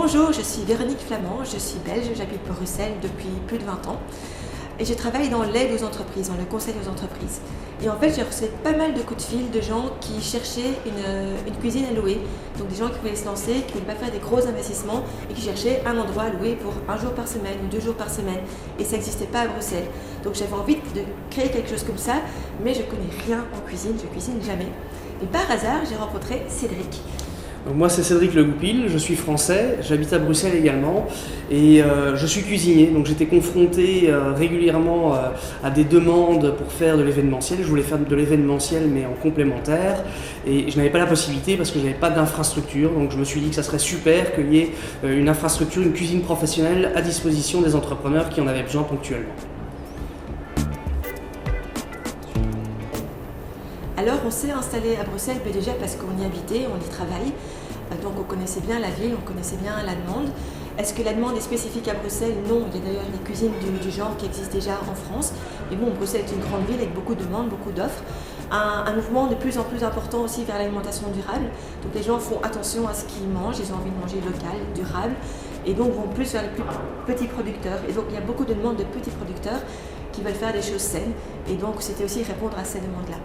Bonjour, je suis Véronique Flamand, je suis belge, j'habite Bruxelles depuis plus de 20 ans et je travaille dans l'aide aux entreprises, dans le conseil aux entreprises. Et en fait, j'ai reçu pas mal de coups de fil de gens qui cherchaient une cuisine à louer, donc des gens qui voulaient se lancer, qui ne voulaient pas faire des gros investissements et qui cherchaient un endroit à louer pour 1 jour par semaine ou 2 jours par semaine. Et ça n'existait pas à Bruxelles. Donc j'avais envie de créer quelque chose comme ça, mais je connais rien en cuisine, je cuisine jamais. Et par hasard, j'ai rencontré Cédric. Donc moi c'est Cédric Le Goupil, je suis français, j'habite à Bruxelles également et je suis cuisinier, donc j'étais confronté régulièrement à des demandes pour faire de l'événementiel. Je voulais faire de l'événementiel mais en complémentaire et je n'avais pas la possibilité parce que je n'avais pas d'infrastructure, donc je me suis dit que ça serait super qu'il y ait une infrastructure, une cuisine professionnelle à disposition des entrepreneurs qui en avaient besoin ponctuellement. Alors on s'est installé à Bruxelles déjà parce qu'on y habitait, on y travaille, donc on connaissait bien la ville, on connaissait bien la demande. Est-ce que la demande est spécifique à Bruxelles? Non, il y a d'ailleurs des cuisines du genre qui existent déjà en France. Mais bon, Bruxelles est une grande ville avec beaucoup de demandes, beaucoup d'offres. Un mouvement de plus en plus important aussi vers l'alimentation durable. Donc les gens font attention à ce qu'ils mangent, ils ont envie de manger local, durable, et donc vont plus vers les plus petits producteurs. Et donc il y a beaucoup de demandes de petits producteurs qui veulent faire des choses saines. Et donc c'était aussi répondre à ces demandes-là.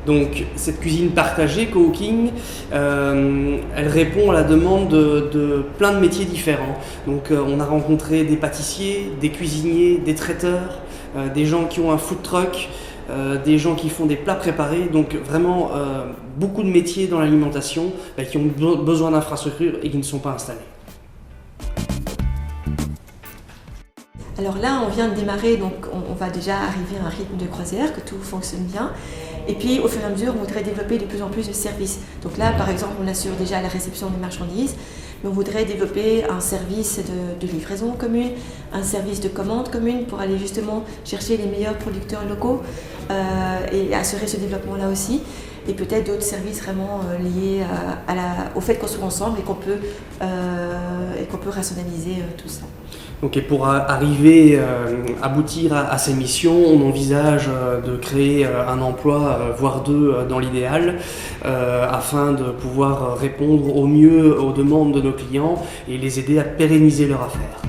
Donc cette cuisine partagée, coworking, elle répond à la demande de plein de métiers différents. Donc on a rencontré des pâtissiers, des cuisiniers, des traiteurs, des gens qui ont un food truck, des gens qui font des plats préparés, donc vraiment beaucoup de métiers dans l'alimentation qui ont besoin d'infrastructures et qui ne sont pas installés. Alors là, on vient de démarrer, donc on va déjà arriver à un rythme de croisière, que tout fonctionne bien. Et puis, au fur et à mesure, on voudrait développer de plus en plus de services. Donc là, par exemple, on assure déjà la réception des marchandises, mais on voudrait développer un service de livraison commune, un service de commande commune pour aller justement chercher les meilleurs producteurs locaux et assurer ce développement-là aussi. Et peut-être d'autres services vraiment liés au fait qu'on soit ensemble et qu'on peut rationaliser tout ça. Donc, et pour arriver, aboutir à ces missions, on envisage de créer un emploi, voire 2 dans l'idéal, afin de pouvoir répondre au mieux aux demandes de nos clients et les aider à pérenniser leur affaire.